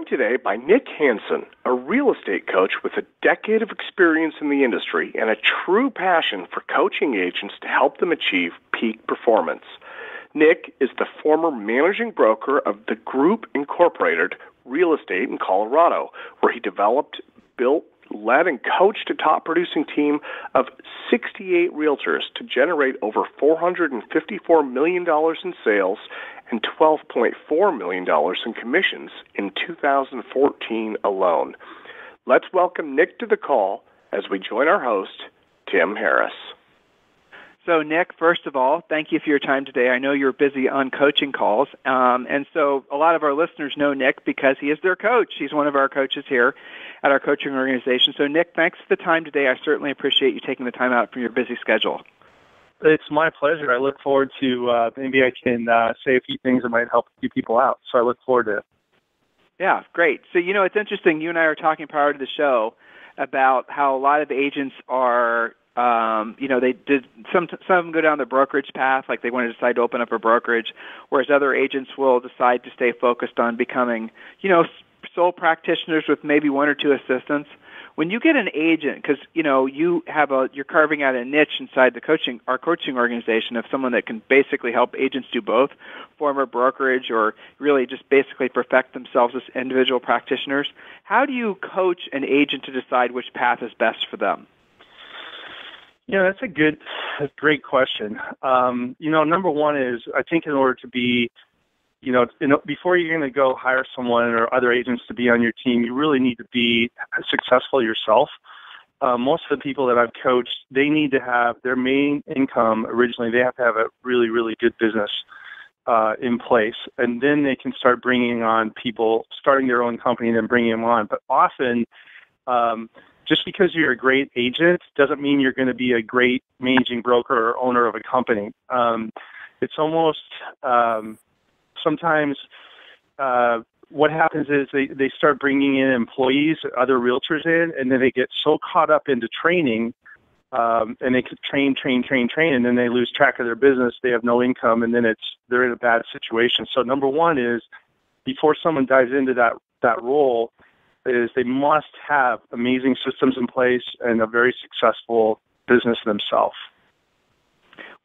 joined today by Nick Hansen, a real estate coach with a decade of experience in the industry and a true passion for coaching agents to help them achieve peak performance. Nick is the former managing broker of the Group Incorporated Real Estate in Colorado, where he developed, built, led, and coached a top-producing team of 68 realtors to generate over $454 million in sales and $12.4 million in commissions in 2014 alone. Let's welcome Nick to the call as we join our host, Tim Harris. So, Nick, first of all, thank you for your time today. I know you're busy on coaching calls, and so a lot of our listeners know Nick because he is their coach. He's one of our coaches here at our coaching organization. So, Nick, thanks for the time today. I certainly appreciate you taking the time out from your busy schedule. It's my pleasure. I look forward to maybe I can say a few things that might help a few people out. So I look forward to it. Yeah, great. So, it's interesting. You and I were talking prior to the show about how a lot of agents are they did some of them go down the brokerage path, like they want to decide to open up a brokerage, whereas other agents will decide to stay focused on becoming, sole practitioners with maybe one or two assistants. When you get an agent, because you're carving out a niche inside our coaching organization of someone that can basically help agents do both, form a brokerage or really just basically perfect themselves as individual practitioners. How do you coach an agent to decide which path is best for them? That's a great question. Number one is, I think in order to be, before you're going to go hire someone or other agents to be on your team, you really need to be successful yourself. Most of the people that I've coached, they need to have their main income originally. They have to have a really, really good business in place, and then they can start bringing on people, starting their own company and then bringing them on. But often, just because you're a great agent doesn't mean you're going to be a great managing broker or owner of a company. It's almost sometimes what happens is they start bringing in employees, other realtors in, and then they get so caught up into training, and they could train, and then they lose track of their business. They have no income, and then they're in a bad situation. So number one is, before someone dives into that role, is they must have amazing systems in place and a very successful business themselves.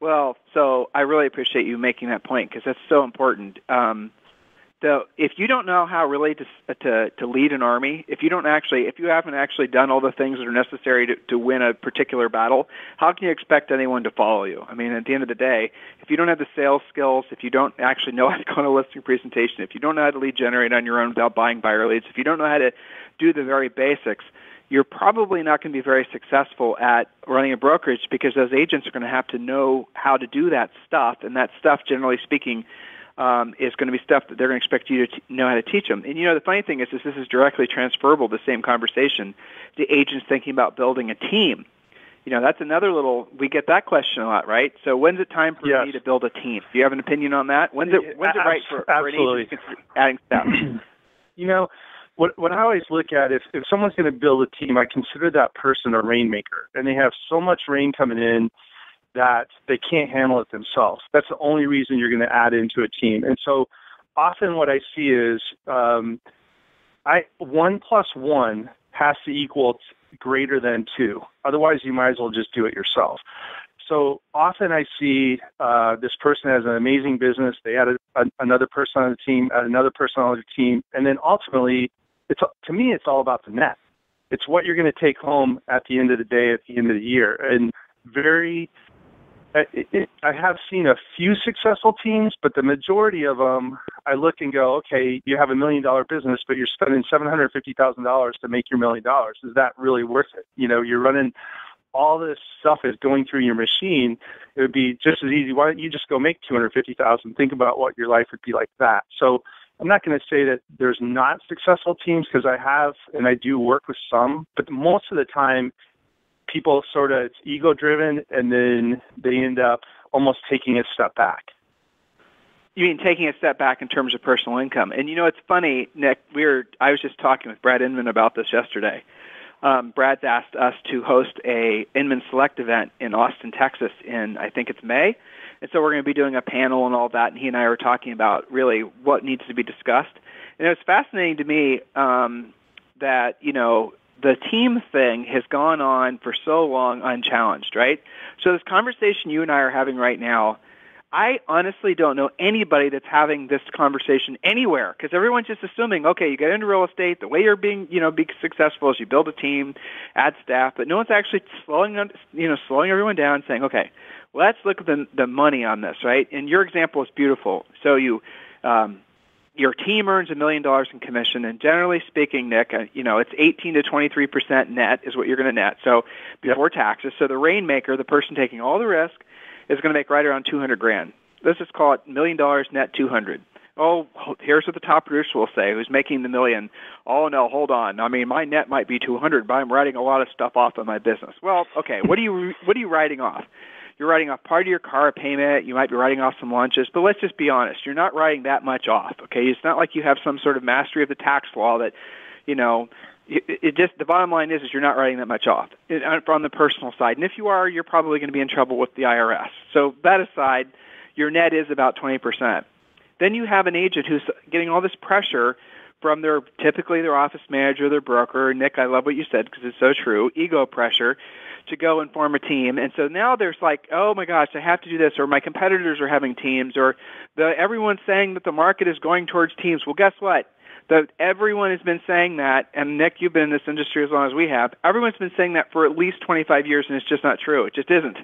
Well, so I really appreciate you making that point because that's so important. If you don't know how really to lead an army, if you haven't actually done all the things that are necessary to win a particular battle, how can you expect anyone to follow you? I mean, at the end of the day, if you don't have the sales skills, if you don't actually know how to go on a listing presentation, if you don't know how to lead generate on your own without buying buyer leads, if you don't know how to do the very basics, you're probably not going to be very successful at running a brokerage because those agents are going to have to know how to do that stuff, and that stuff, generally speaking, is going to be stuff that they're going to expect you to know how to teach them. And, the funny thing is this is directly transferable, the same conversation, to agents thinking about building a team. That's another we get that question a lot, right? So when's it time for me to build a team? Do you have an opinion on that? When's it right for an agent to consider adding staff? What I always look at, if someone's going to build a team, I consider that person a rainmaker, and they have so much rain coming in that they can't handle it themselves. That's the only reason you're going to add into a team. And so often what I see is 1 + 1 has to equal greater than 2. Otherwise, you might as well just do it yourself. So often I see this person has an amazing business. They added another person on the team, add another person on the team, and then ultimately, to me, it's all about the net. It's what you're going to take home at the end of the day, at the end of the year. And I have seen a few successful teams, but the majority of them, I look and go, okay, you have $1 million business, but you're spending $750,000 to make your $1 million. Is that really worth it? You're running all this stuff is going through your machine. It would be just as easy. Why don't you just go make $250,000? Think about what your life would be like that. So I'm not going to say that there's not successful teams because I have, and I do work with some, but most of the time, people it's ego-driven, and then they end up almost taking a step back. You mean taking a step back in terms of personal income? And it's funny, Nick. I was just talking with Brad Inman about this yesterday. Brad's asked us to host a Inman Select event in Austin, Texas in, I think it's May. And so we're going to be doing a panel and all that, and he and I are talking about really what needs to be discussed. And it was fascinating to me that, the team thing has gone on for so long unchallenged, right? So this conversation you and I are having right now, I honestly don't know anybody that's having this conversation anywhere, because everyone's just assuming, okay, you get into real estate, the way you're being successful is you build a team, add staff, but no one's actually slowing everyone down and saying, okay, let's look at the money on this, right? And your example is beautiful. So your team earns $1 million in commission, and generally speaking, Nick, it's 18 to 23% net is what you're going to net. So before taxes. So the rainmaker, the person taking all the risk, is going to make right around $200,000. Let's just call it $1 million net 200. Oh, here's what the top producer will say, who's making the $1 million. Oh no, hold on. I mean, my net might be 200, but I'm writing a lot of stuff off of my business. Well, okay, what are you writing off? You're writing off part of your car payment. You might be writing off some lunches, but let's just be honest. You're not writing that much off, okay? It's not like you have some sort of mastery of the tax law that, the bottom line is you're not writing that much off on the personal side. And if you are, you're probably going to be in trouble with the IRS. So that aside, your net is about 20%. Then you have an agent who's getting all this pressure from typically their office manager, their broker. Nick, I love what you said because it's so true, ego pressure to go and form a team. And so now there's like, oh my gosh, I have to do this, or my competitors are having teams, or everyone's saying that the market is going towards teams. Well, guess what? Everyone has been saying that, and Nick, you've been in this industry as long as we have. Everyone's been saying that for at least 25 years, and it's just not true. It just isn't.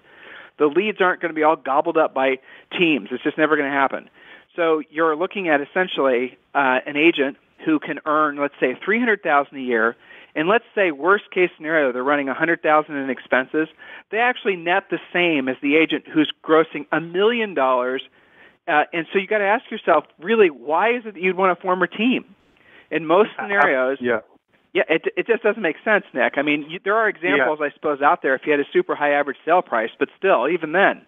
The leads aren't going to be all gobbled up by teams. It's just never going to happen. So you're looking at essentially an agent who can earn, let's say, $300,000 a year, and let's say worst case scenario, they're running $100,000 in expenses. They actually net the same as the agent who's grossing $1 million. And so you got to ask yourself, really, why is it that you'd want to form a team? In most scenarios, it just doesn't make sense, Nick. I mean, there are examples, I suppose, out there if you had a super high average sale price, but still, even then.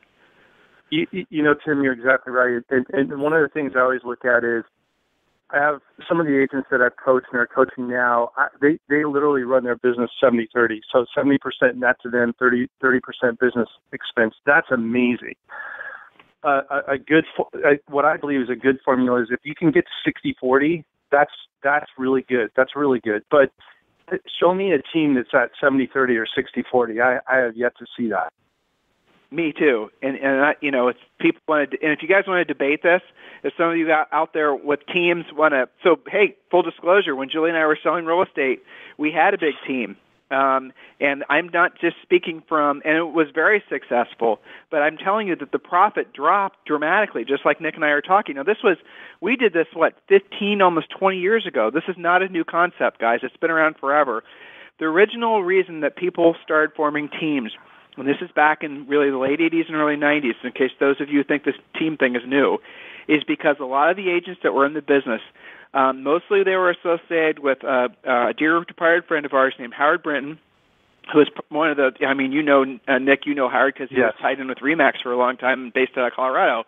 Tim, you're exactly right. And one of the things I always look at is I have some of the agents that I've coached and are coaching now, they literally run their business 70-30. So 70% net to them, 30% business expense. That's amazing. What I believe is a good formula is if you can get 60-40, that's really good. That's really good. But show me a team that's at 70-30 or 60-40. I have yet to see that. Me too, and it's people want to, and if you guys want to debate this, if some of you out there with teams want to, so hey, full disclosure, when Julie and I were selling real estate, we had a big team, and I'm not just speaking from, and it was very successful, but I'm telling you that the profit dropped dramatically, just like Nick and I are talking. Now we did this 15, almost 20 years ago. This is not a new concept, guys. It's been around forever. The original reason that people started forming teams, and this is back in really the late 80s and early 90s, in case those of you think this team thing is new, is because a lot of the agents that were in the business, mostly they were associated with a dear departed friend of ours named Howard Brinton, who is one of the, Nick, Howard because he was tied in with RE/MAX for a long time and based out of Colorado.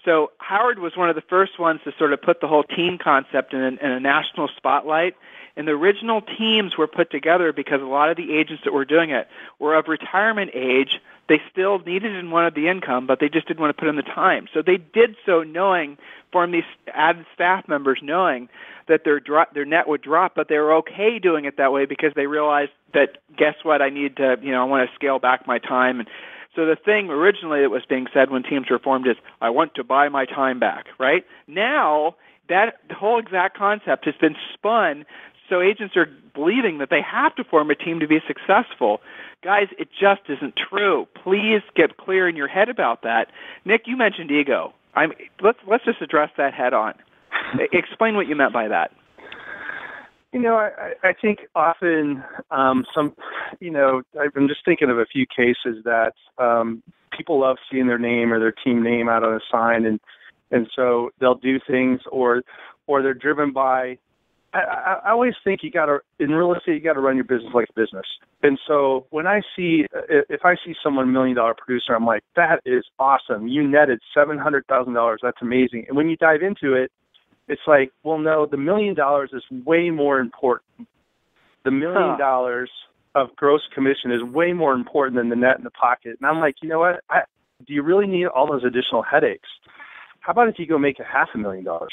So Howard was one of the first ones to sort of put the whole team concept in a national spotlight. And the original teams were put together because a lot of the agents that were doing it were of retirement age. They still needed and wanted the income, but they just didn't want to put in the time. So they did so form these added staff members knowing that their net would drop, but they were okay doing it that way because they realized that, guess what, I need to, I want to scale back my time. And so the thing originally that was being said when teams were formed is, I want to buy my time back, right? Now, that whole exact concept has been spun. So agents are believing that they have to form a team to be successful. Guys, it just isn't true. Please get clear in your head about that. Nick, you mentioned ego. Let's just address that head on. Explain what you meant by that. I think often I'm just thinking of a few cases that people love seeing their name or their team name out on a sign, and so they'll do things or they're driven by. I always think in real estate, you got to run your business like a business. And so when if I see someone $1 million producer, I'm like, that is awesome. You netted $700,000. That's amazing. And when you dive into it, it's like, well, no, the $1 million is way more important the $1 million of gross commission is way more important than the net in the pocket. And I'm like, you know what? Do you really need all those additional headaches? How about if you go make $500,000?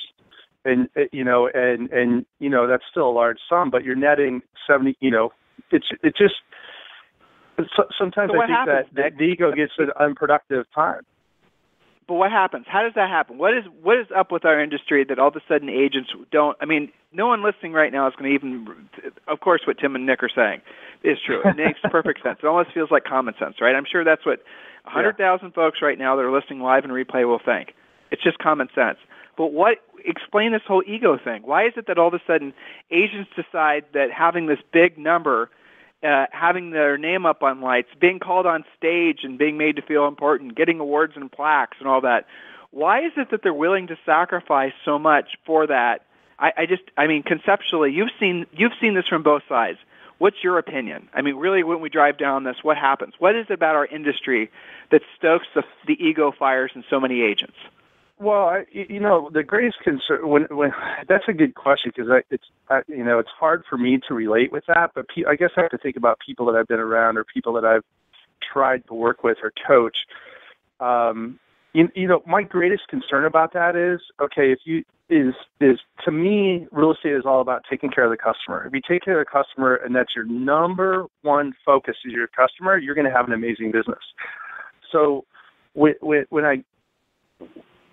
And that's still a large sum, but you're netting 70. Sometimes so I think happens, that the ego gets an unproductive time. But what happens? How does that happen? What is up with our industry that all of a sudden agents don't? I mean, no one listening right now is going to even. Of course, what Tim and Nick are saying is true. It makes perfect sense. It almost feels like common sense, right? I'm sure that's what 100,000 folks right now that are listening live and replay will think. It's just common sense. But explain this whole ego thing. Why is it that all of a sudden agents decide that having this big number, having their name up on lights, being called on stage and being made to feel important, getting awards and plaques and all that, why is it that they're willing to sacrifice so much for that? I mean, conceptually, you've seen this from both sides. What's your opinion? I mean, really, when we drive down this, what happens? What is it about our industry that stokes the ego fires in so many agents? Well, the greatest concern when that's a good question because it's hard for me to relate with that. But I guess I have to think about people that I've been around or people that I've tried to work with or coach. My greatest concern about that is to me, real estate is all about taking care of the customer. If you take care of the customer and that's your number one focus is your customer, you're going to have an amazing business. So when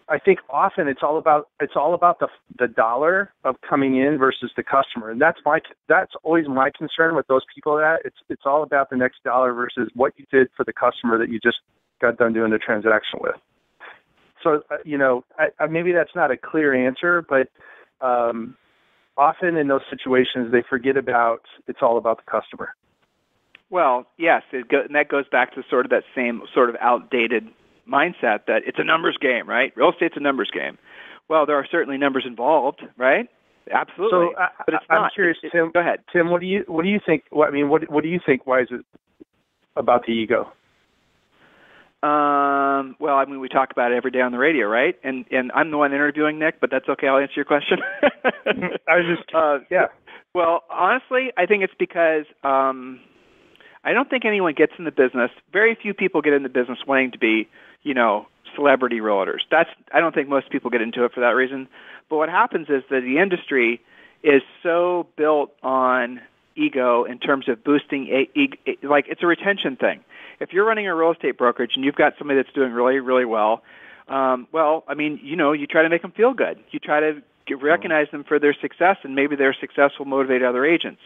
I think often it's all about the dollar of coming in versus the customer, and that's always my concern with those people. That it's all about the next dollar versus what you did for the customer that you just got done doing the transaction with. So maybe that's not a clear answer, but often in those situations they forget about it's all about the customer. Well, yes, and that goes back to sort of that same sort of outdated mindset that it's a numbers game, right? Real estate's a numbers game. Well, there are certainly numbers involved, right? Absolutely. So but it's I'm not. curious, Tim. Go ahead, Tim. What do you think? What do you think? Why is it about the ego? Well, I mean, we talk about it every day on the radio, right? And I'm the one interviewing Nick, but that's okay. I'll answer your question. I was just yeah. Well, honestly, I think it's because I don't think anyone gets in the business. Very few people get in the business wanting to be, celebrity realtors. I don't think most people get into it for that reason. But what happens is that the industry is so built on ego in terms of boosting, like it's a retention thing. If you're running a real estate brokerage and you've got somebody that's doing really, really well, you try to make them feel good. You try to recognize them for their success, and maybe their success will motivate other agents.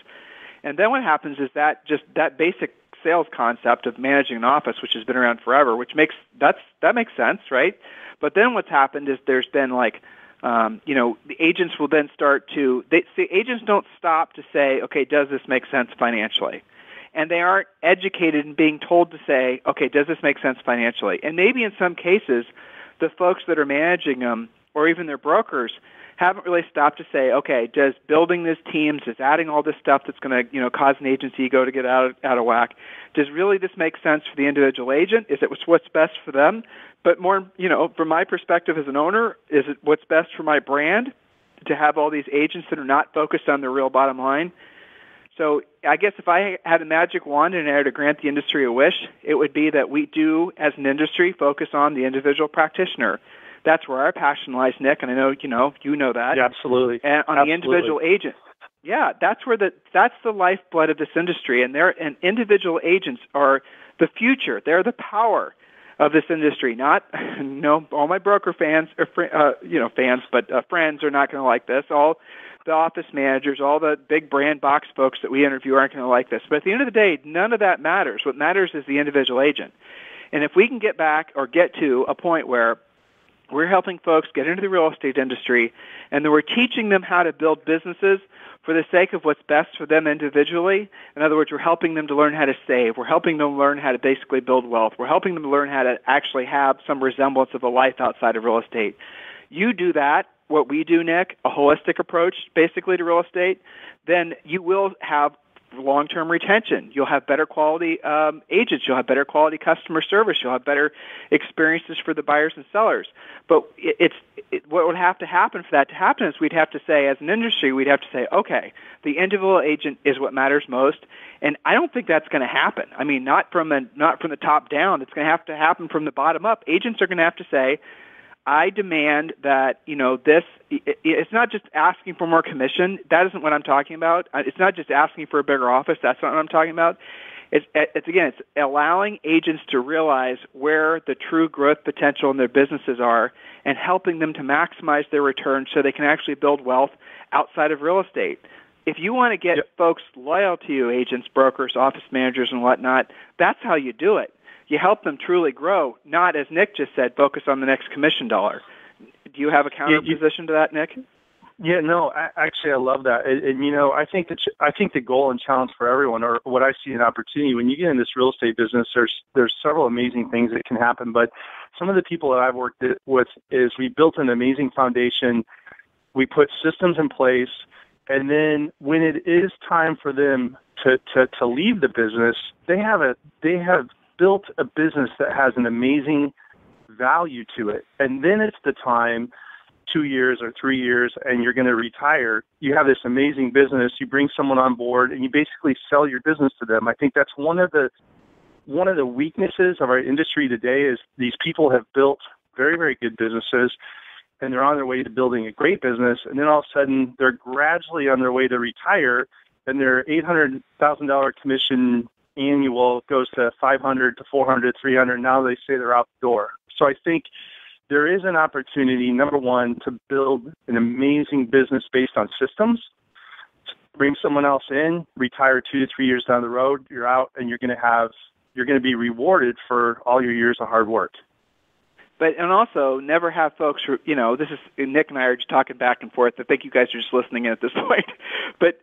And then what happens is that just that basic sales concept of managing an office, which has been around forever, that makes sense, right? But then what's happened is there's been the agents will then agents don't stop to say, okay, does this make sense financially? And they aren't educated in being told to say, okay, does this make sense financially? And maybe in some cases, the folks that are managing them or even their brokers haven't really stopped to say, okay, does building these teams, does adding all this stuff that's going to, cause an agent's ego to get out of whack, does really this make sense for the individual agent? Is it what's best for them? But more, from my perspective as an owner, is it what's best for my brand to have all these agents that are not focused on their real bottom line? So I guess if I had a magic wand and I were to grant the industry a wish, it would be that we do, as an industry, focus on the individual practitioner. That's where our passion lies, Nick, and I know you know that. Yeah, absolutely. And on the individual agent. Yeah, that's the lifeblood of this industry, and individual agents are the future. They're the power of this industry. Not, all my broker fans or friends are not going to like this. All the office managers, all the big brand box folks that we interview aren't going to like this. But at the end of the day, none of that matters. What matters is the individual agent. And if we can get to a point where we're helping folks get into the real estate industry, and then we're teaching them how to build businesses for the sake of what's best for them individually. In other words, we're helping them to learn how to save. We're helping them learn how to basically build wealth. We're helping them to learn how to actually have some resemblance of a life outside of real estate. You do that, what we do, Nick, a holistic approach basically to real estate, then you will have long-term retention. You'll have better quality agents. You'll have better quality customer service. You'll have better experiences for the buyers and sellers. But what would have to happen for that to happen is we'd have to say, as an industry, we'd have to say, okay, the individual agent is what matters most. And I don't think that's going to happen. I mean, not from the top down. It's going to have to happen from the bottom up. Agents are going to have to say, I demand that, it's not just asking for more commission. That isn't what I'm talking about. It's not just asking for a bigger office. That's not what I'm talking about. It's allowing agents to realize where the true growth potential in their businesses are and helping them to maximize their return so they can actually build wealth outside of real estate. If you want to get folks loyal to you, agents, brokers, office managers, and whatnot, that's how you do it. You help them truly grow, not, as Nick just said, focus on the next commission dollar. Do you have a counter position to that, Nick? Yeah, no, actually, I love that. And I think the goal and challenge for everyone, or what I see an opportunity when you get in this real estate business, there's several amazing things that can happen. But some of the people that I've worked with is we built an amazing foundation. We put systems in place, and then when it is time for them to leave the business, they have built a business that has an amazing value to it. And then it's the time, 2 years or 3 years, and you're going to retire. You have this amazing business. You bring someone on board, and you basically sell your business to them. I think that's one of the weaknesses of our industry today is these people have built very, very good businesses, and they're on their way to building a great business, and then all of a sudden they're gradually on their way to retire, and their $800,000 commission annual goes to 500 to 400, 300. Now they say they're out the door. So I think there is an opportunity, number one, to build an amazing business based on systems. Bring someone else in, retire 2 to 3 years down the road, you're out, and you're going to be rewarded for all your years of hard work. And also, never have folks, this is, Nick and I are just talking back and forth. I think you guys are just listening in at this point. But,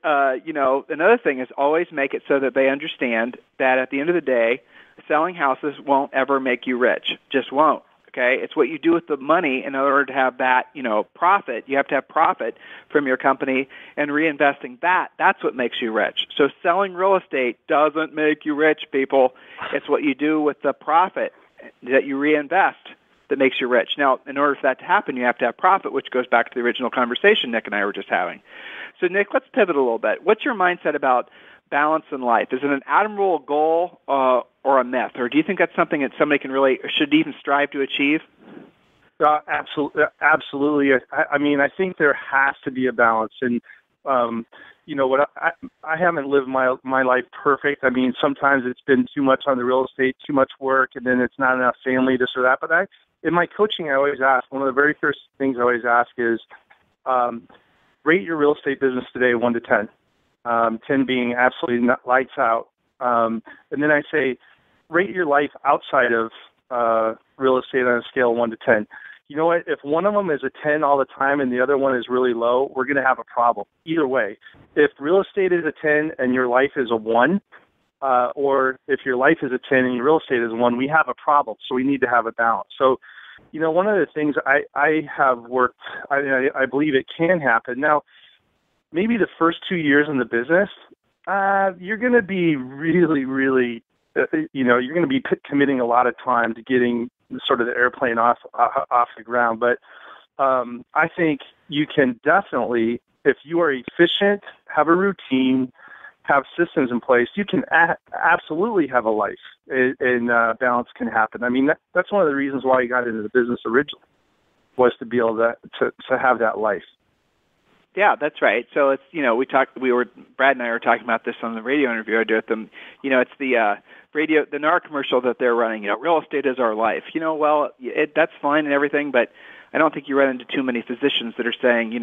another thing is always make it so that they understand that at the end of the day, selling houses won't ever make you rich. Just won't, okay? It's what you do with the money in order to have that, profit. You have to have profit from your company, and reinvesting that's what makes you rich. So selling real estate doesn't make you rich, people. It's what you do with the profit that you reinvest that makes you rich. Now, in order for that to happen, you have to have profit, which goes back to the original conversation Nick and I were just having. So, Nick, let's pivot a little bit. What's your mindset about balance in life? Is it an admirable goal or a myth? Or do you think that's something that somebody can really, or should even strive to achieve? Absolutely. I mean, I think there has to be a balance. And, what I haven't lived my life perfect. I mean, sometimes it's been too much on the real estate, too much work, and then it's not enough family, this or that. But in my coaching, I always ask, one of the very first things I always ask is, rate your real estate business today 1 to 10. 10 being absolutely not lights out. And then I say, rate your life outside of real estate on a scale of 1 to 10. You know what? If one of them is a 10 all the time and the other one is really low, we're going to have a problem. Either way, if real estate is a 10 and your life is a 1, or if your life is a 10 and your real estate is a 1, we have a problem. So we need to have a balance. So, one of the things I have worked, I believe it can happen. Now, maybe the first 2 years in the business, you're going to be really, really, you're going to be committing a lot of time to getting sort of the airplane off the ground. But I think you can definitely, if you are efficient, have a routine, have systems in place, you can absolutely have a life, and balance can happen. I mean, that's one of the reasons why you got into the business originally, was to be able to have that life. Yeah, that's right. So it's, Brad and I were talking about this on the radio interview I did with them. It's the the NAR commercial that they're running, real estate is our life. That's fine and everything, but I don't think you run into too many physicians that are saying,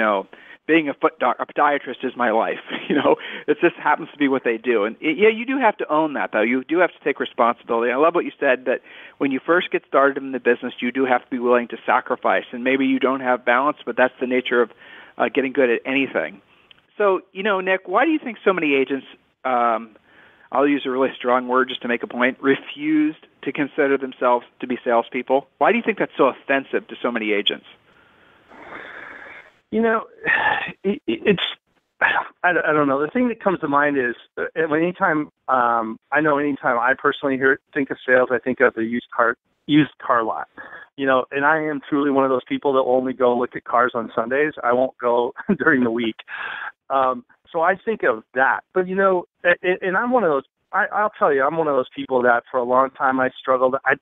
being a podiatrist is my life. It just happens to be what they do. And you do have to own that, though. You do have to take responsibility. I love what you said, that when you first get started in the business, you do have to be willing to sacrifice. And maybe you don't have balance, but that's the nature of getting good at anything. So, Nick, why do you think so many agents, I'll use a really strong word just to make a point, refused to consider themselves to be salespeople? Why do you think that's so offensive to so many agents? don't know. The thing that comes to mind is anytime I personally think of sales, I think of the used car lot. And I am truly one of those people that will only go look at cars on Sundays. I won't go during the week. So I think of that. But, and I'm one of those, I'll tell you, I'm one of those people that for a long time I struggled. I'm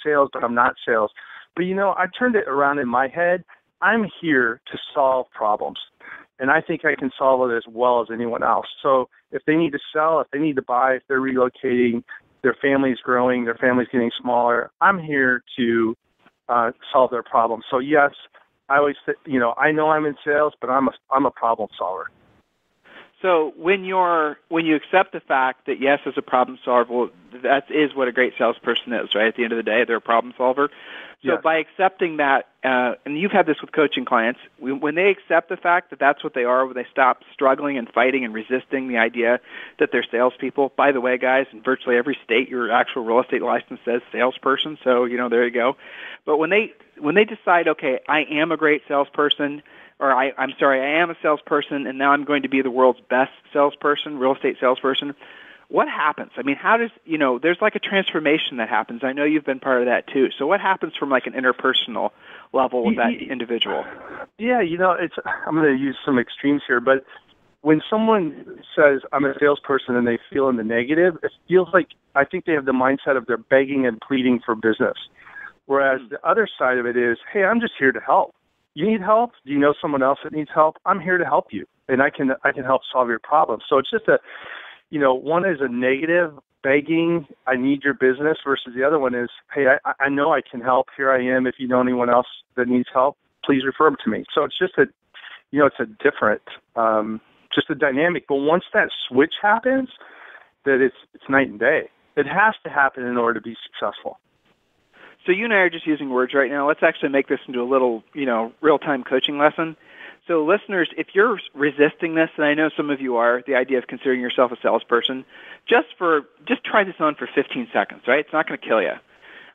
sales, but I'm not sales. But, I turned it around in my head. I'm here to solve problems. And I think I can solve it as well as anyone else. So if they need to sell, if they need to buy, if they're relocating, their family's growing, their family's getting smaller, I'm here to solve their problems. So yes, I always, I know I'm in sales, but I'm a problem solver. So when you accept the fact that yes, as a problem solver, well, that is what a great salesperson is, right? At the end of the day, they're a problem solver. So yes. By accepting that, and you've had this with coaching clients, when they accept the fact that that's what they are, when they stop struggling and fighting and resisting the idea that they're salespeople. By the way, guys, in virtually every state, your actual real estate license says salesperson. So there you go. But when they decide, okay, I am a great salesperson, or I am a salesperson, and now I'm going to be the world's best salesperson, real estate salesperson. What happens? I mean, how does, there's like a transformation that happens. I know you've been part of that too. So what happens from like an interpersonal level with that individual? Yeah, I'm going to use some extremes here, but when someone says I'm a salesperson and they feel in the negative, it feels like I think they have the mindset of they're begging and pleading for business. Whereas the other side of it is, hey, I'm just here to help. You need help? Do you know someone else that needs help? I'm here to help you, and I can help solve your problem. So it's just one is a negative, begging, I need your business, versus the other one is, hey, I know I can help. Here I am. If you know anyone else that needs help, please refer them to me. So it's just it's a different, just a dynamic. But once that switch happens, that it's night and day. It has to happen in order to be successful. So you and I are just using words right now. Let's actually make this into a little, real-time coaching lesson. So listeners, if you're resisting this, and I know some of you are, the idea of considering yourself a salesperson, just try this on for 15 seconds, right? It's not going to kill you.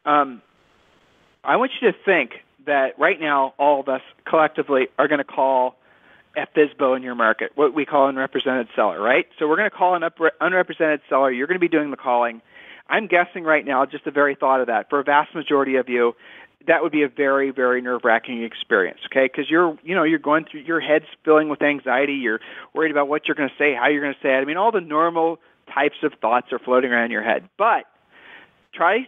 I want you to think that right now all of us collectively are going to call a FSBO in your market, what we call an unrepresented seller, right? So we're going to call an unrepresented seller. You're going to be doing the calling. I'm guessing right now, just the very thought of that, for a vast majority of you, that would be a very, very nerve-wracking experience, okay? Because you're going through, your head's filling with anxiety. You're worried about what you're going to say, how you're going to say it. I mean, all the normal types of thoughts are floating around in your head. But try,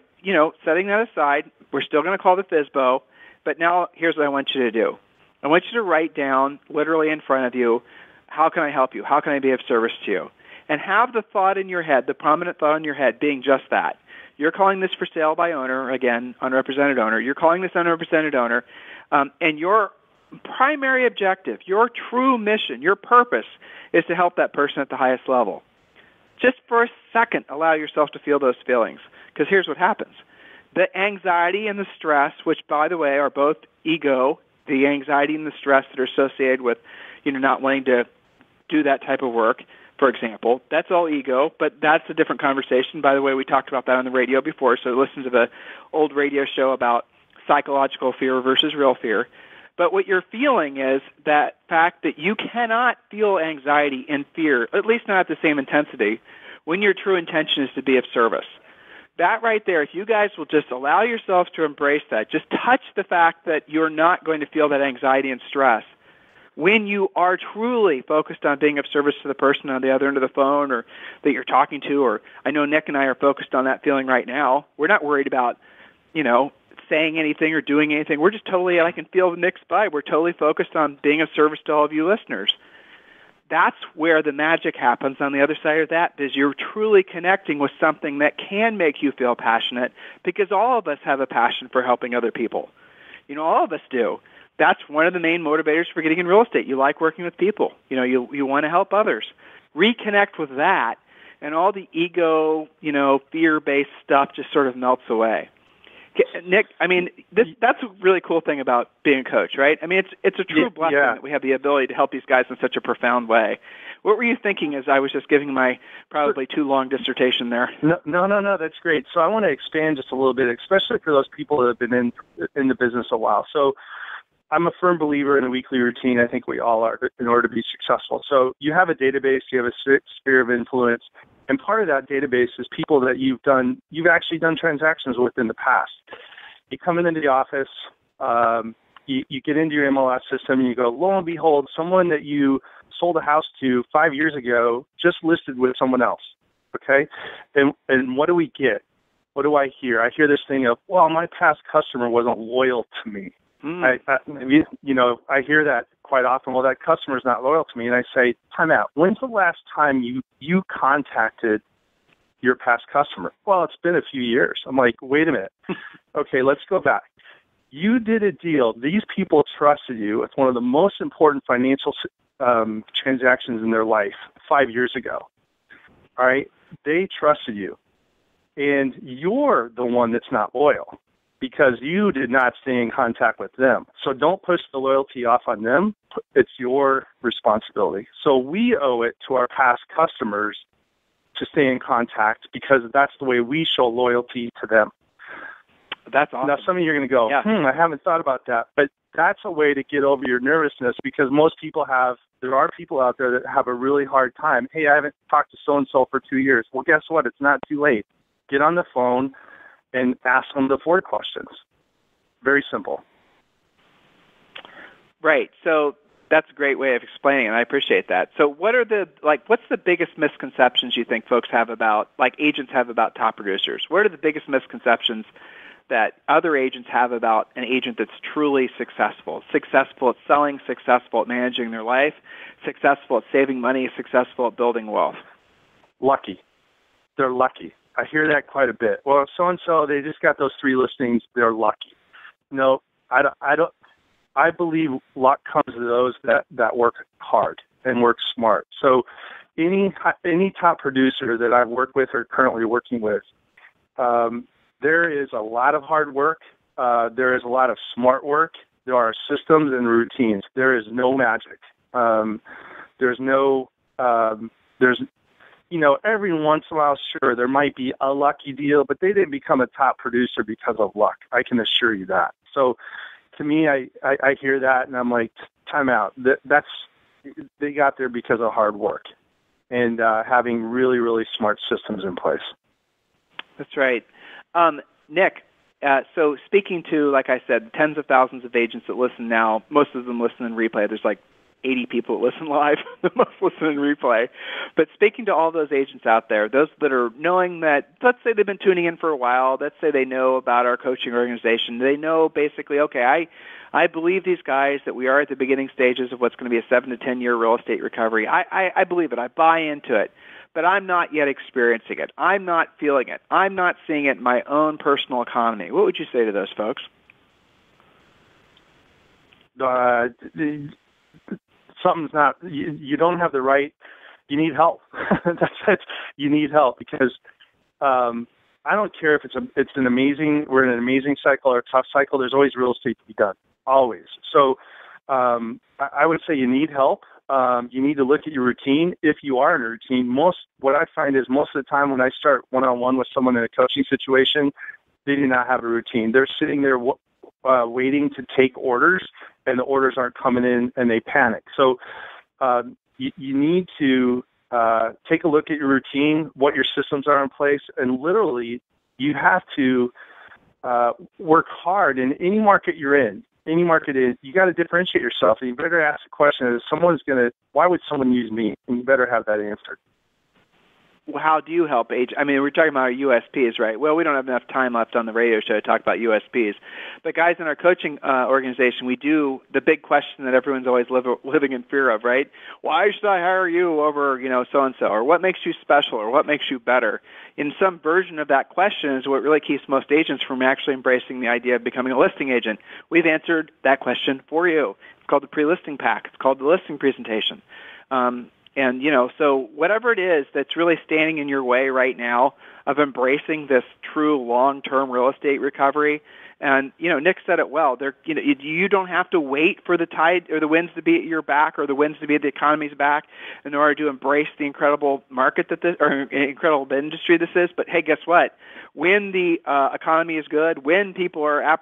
setting that aside. We're still going to call the FSBO. But now here's what I want you to do. I want you to write down, literally in front of you, how can I help you? How can I be of service to you? And have the thought in your head, the prominent thought in your head, being just that. You're calling this for sale by owner, again, unrepresented owner. You're calling this unrepresented owner, and your primary objective, your true mission, your purpose is to help that person at the highest level. Just for a second, allow yourself to feel those feelings, because here's what happens. The anxiety and the stress, which, by the way, are both ego, the anxiety and the stress that are associated with, not wanting to do that type of work, for example, that's all ego, but that's a different conversation. By the way, we talked about that on the radio before, so listen to the old radio show about psychological fear versus real fear. But what you're feeling is that fact that you cannot feel anxiety and fear, at least not at the same intensity, when your true intention is to be of service. That right there, if you guys will just allow yourselves to embrace that, just touch the fact that you're not going to feel that anxiety and stress, when you are truly focused on being of service to the person on the other end of the phone or that you're talking to, or I know Nick and I are focused on that feeling right now. We're not worried about, saying anything or doing anything. We're just totally, I can feel Nick's vibe. We're totally focused on being of service to all of you listeners. That's where the magic happens on the other side of that, is you're truly connecting with something that can make you feel passionate, because all of us have a passion for helping other people. All of us do. That's one of the main motivators for getting in real estate. You like working with people. You want to help others. Reconnect with that, and all the ego, fear-based stuff just sort of melts away. Nick, I mean, that's a really cool thing about being a coach, right? I mean, it's a true blessing that we have the ability to help these guys in such a profound way. What were you thinking as I was just giving my probably too long dissertation there? No, that's great. So I want to expand just a little bit, especially for those people that have been in the business a while. So I'm a firm believer in a weekly routine. I think we all are, in order to be successful. So you have a database, you have a sphere of influence, and part of that database is people that you've actually done transactions with in the past. You come into the office, you get into your MLS system, and you go, lo and behold, someone that you sold a house to 5 years ago just listed with someone else. Okay, and what do we get? What do I hear? I hear this thing of, well, my past customer wasn't loyal to me. I hear that quite often. Well, that customer's not loyal to me, and I say, time out. When's the last time you contacted your past customer? Well, it's been a few years. I'm like, wait a minute. Okay, let's go back. You did a deal. These people trusted you with one of the most important financial transactions in their life 5 years ago. All right? They trusted you. And you're the one that's not loyal because you did not stay in contact with them. So don't push the loyalty off on them. It's your responsibility. So we owe it to our past customers to stay in contact because that's the way we show loyalty to them. That's awesome. Now, some of you are going to go, I haven't thought about that. But that's a way to get over your nervousness because there are people out there that have a really hard time. Hey, I haven't talked to so-and-so for 2 years. Well, guess what? It's not too late. Get on the phone and ask them the 4 questions. Very simple. Right. So that's a great way of explaining it, and I appreciate that. So what's the biggest misconceptions you think folks have about, like agents have about top producers? What are the biggest misconceptions that other agents have about an agent that's truly successful at selling, successful at managing their life, successful at saving money, successful at building wealth? Lucky. They're lucky. I hear that quite a bit. Well, so-and-so, they just got those 3 listings. They're lucky. No, I don't. I believe luck comes to those that work hard and work smart. So any top producer that I've worked with or currently working with, there is a lot of hard work. There is a lot of smart work. There are systems and routines. There is no magic. Every once in a while, sure, there might be a lucky deal, but they didn't become a top producer because of luck. I can assure you that. So to me, I hear that, and I'm like, time out. They got there because of hard work and having really, really smart systems in place. That's right. Nick, so speaking to, like I said, tens of thousands of agents that listen now, most of them listen in replay. There's like 80 people that listen live, most listen in replay. But speaking to all those agents out there, those that are knowing that, let's say they've been tuning in for a while, let's say they know about our coaching organization, they know basically, okay, I believe these guys that we are at the beginning stages of what's going to be a 7 to 10 year real estate recovery. I believe it. I buy into it. But I'm not yet experiencing it. I'm not feeling it. I'm not seeing it in my own personal economy. What would you say to those folks? Something's not. You don't have the right. You need help. That's it. You need help because I don't care if we're in an amazing cycle or a tough cycle. There's always real estate to be done. Always. So I would say you need help. You need to look at your routine. If you are in a routine, what I find is most of the time when I start one-on-one with someone in a coaching situation, they do not have a routine. They're sitting there waiting to take orders, and the orders aren't coming in, and they panic. So you need to take a look at your routine, what your systems are in place, and literally you have to work hard in any market you're in. Any market is, you got to differentiate yourself, and you better ask the question: why would someone use me? And you better have that answered. Well, how do you help agents? I mean, we're talking about our USPs, right? Well, we don't have enough time left on the radio show to talk about USPs. But guys, in our coaching organization, we do the big question that everyone's always living in fear of, right? Why should I hire you over, so-and-so? Or what makes you special? Or what makes you better? In some version of that question is what really keeps most agents from actually embracing the idea of becoming a listing agent. We've answered that question for you. It's called the pre-listing pack. It's called the listing presentation. So whatever it is that's really standing in your way right now of embracing this true long-term real estate recovery, And Nick said it well. You don't have to wait for the tide or the winds to be at your back or the winds to be at the economy's back in order to embrace the incredible market incredible industry this is. But hey, guess what? When the economy is good, when people are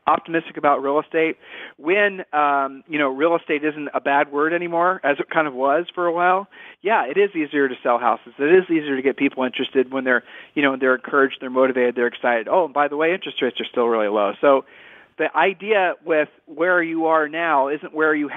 optimistic about real estate, when real estate isn't a bad word anymore, as it kind of was for a while, yeah, it is easier to sell houses. It is easier to get people interested when they're encouraged, they're motivated, they're excited. Oh, and by the way, interest rates are still really low. So the idea with where you are now isn't where you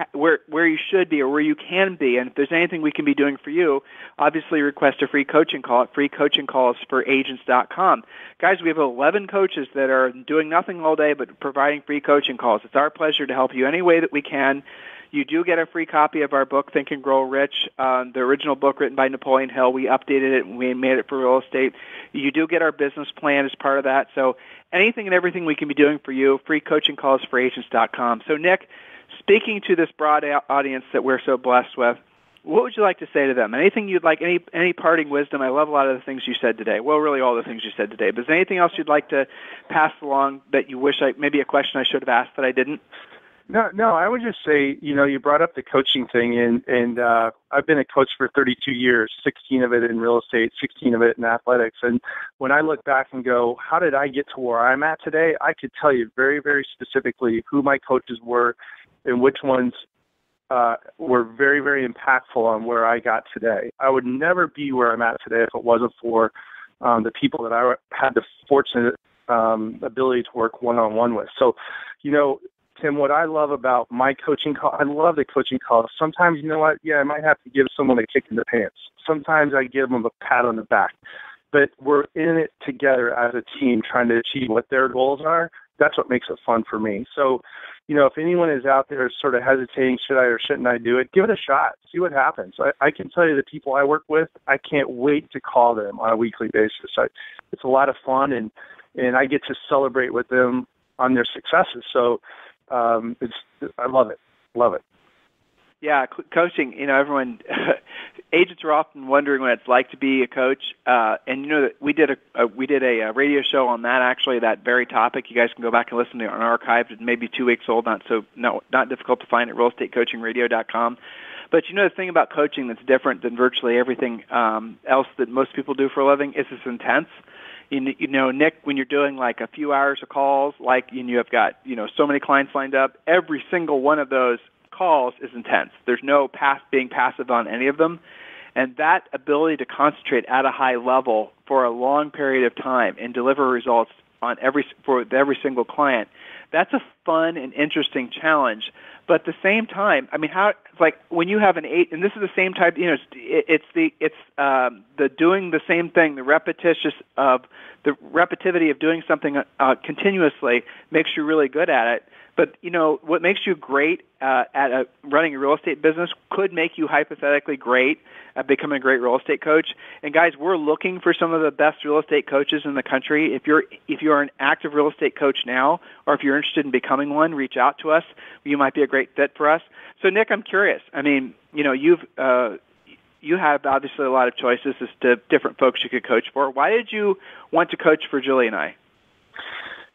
should be or where you can be. And if there's anything we can be doing for you, obviously request a free coaching call at freecoachingcallsforagents.com. Guys, we have 11 coaches that are doing nothing all day but providing free coaching calls. It's our pleasure to help you any way that we can. You do get a free copy of our book, Think and Grow Rich, the original book written by Napoleon Hill. We updated it and we made it for real estate. You do get our business plan as part of that. So anything and everything we can be doing for you, freecoachingcallsforagents.com. So Nick, speaking to this broad audience that we're so blessed with, what would you like to say to them? Anything you'd like, any parting wisdom? I love a lot of the things you said today. Well, really all the things you said today. But is there anything else you'd like to pass along that you wish maybe a question I should have asked that I didn't? No, I would just say, you brought up the coaching thing, and I've been a coach for 32 years, 16 of it in real estate, 16 of it in athletics. And when I look back and go, how did I get to where I'm at today? I could tell you very, very specifically who my coaches were and which ones were very, very impactful on where I got today. I would never be where I'm at today if it wasn't for the people that I had the fortunate ability to work one-on-one with. So, Tim, what I love about my coaching call, I love the coaching calls. Sometimes, I might have to give someone a kick in the pants. Sometimes I give them a pat on the back. But we're in it together as a team trying to achieve what their goals are. That's what makes it fun for me. So, if anyone is out there sort of hesitating, should I or shouldn't I do it, give it a shot. See what happens. I can tell you the people I work with, I can't wait to call them on a weekly basis. It's a lot of fun, and I get to celebrate with them on their successes. So, I love it. Yeah, coaching. Everyone, agents are often wondering what it's like to be a coach. And that we did a radio show on that. Actually, that very topic. You guys can go back and listen to it on archive. It's maybe 2 weeks old. Not difficult to find at realestatecoachingradio.com. But the thing about coaching that's different than virtually everything else that most people do for a living is it's intense. Nick, when you're doing like a few hours of calls, you have got, so many clients lined up, every single one of those calls is intense. There's no being passive on any of them. And that ability to concentrate at a high level for a long period of time and deliver results for every single client, that's a fun and interesting challenge. But at the same time, when you have an 8, and this is the same type, it's the doing the same thing, the repetitivity of doing something continuously makes you really good at it. But, what makes you great at running a real estate business could make you hypothetically great at becoming a great real estate coach. And guys, we're looking for some of the best real estate coaches in the country. If you're an active real estate coach now, or if you're interested in becoming one, reach out to us. You might be a great fit for us. So, Nick, I'm curious. You have obviously a lot of choices as to different folks you could coach for. Why did you want to coach for Julie and I?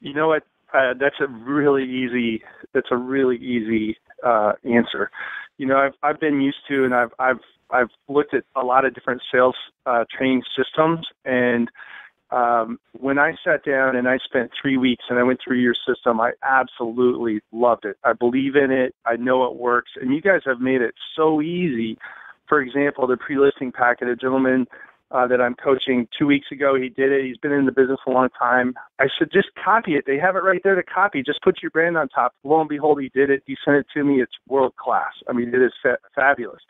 You know what? That's a really easy answer. I've been used to, and I've looked at a lot of different sales training systems, and when I sat down and I spent 3 weeks and I went through your system, I absolutely loved it. I believe in it. I know it works, and you guys have made it so easy. For example, the pre-listing packet, a gentleman that I'm coaching 2 weeks ago, he did it. He's been in the business a long time. I said, just copy it. They have it right there to copy. Just put your brand on top. Lo and behold, he did it. He sent it to me. It's world class. It is fabulous.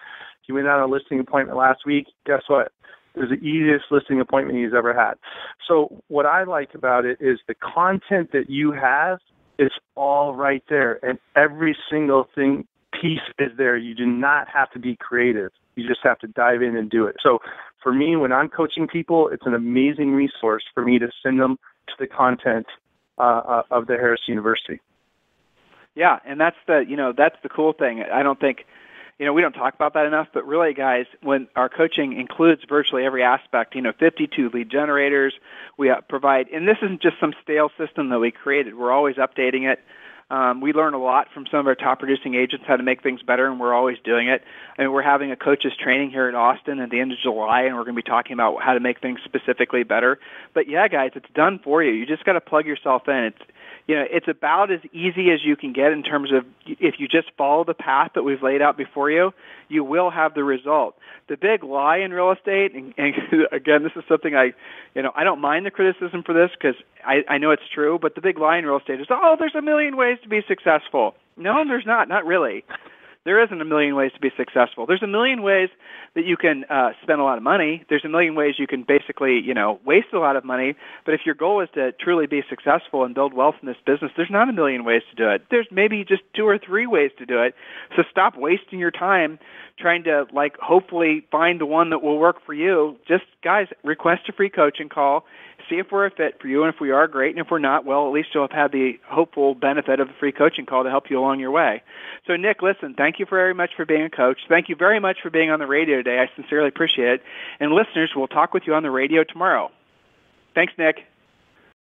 He went on a listing appointment last week. Guess what? It was the easiest listing appointment he's ever had. So what I like about it is the content that you have, it's all right there. And every single piece is there. You do not have to be creative. You just have to dive in and do it. So for me, when I'm coaching people, it's an amazing resource for me to send them to the content of the Harris University. Yeah, and that's the cool thing. I don't think we don't talk about that enough, but really, guys, when our coaching includes virtually every aspect, 52 lead generators, we provide, and this isn't just some stale system that we created. We're always updating it. We learn a lot from some of our top producing agents how to make things better, and we're always doing it. We're having a coaches training here in Austin at the end of July, and we're going to be talking about how to make things specifically better. But yeah, guys, it's done for you. You just got to plug yourself in. It's about as easy as you can get in terms of if you just follow the path that we've laid out before you, you will have the result. The big lie in real estate, and again, this is something I don't mind the criticism for this because I know it's true, but the big lie in real estate is, there's a million ways to be successful. No, there's not really. There isn't a million ways to be successful. There's a million ways that you can spend a lot of money. There's a million ways you can basically, waste a lot of money. But if your goal is to truly be successful and build wealth in this business, there's not a million ways to do it. There's maybe just 2 or 3 ways to do it. So stop wasting your time trying to, hopefully find the one that will work for you. Just, guys, request a free coaching call. See if we're a fit for you, and if we are, great. And if we're not, well, at least you'll have had the hopeful benefit of a free coaching call to help you along your way. So, Nick, listen, thank you very much for being a coach. Thank you very much for being on the radio today. I sincerely appreciate it. And listeners, we'll talk with you on the radio tomorrow. Thanks, Nick.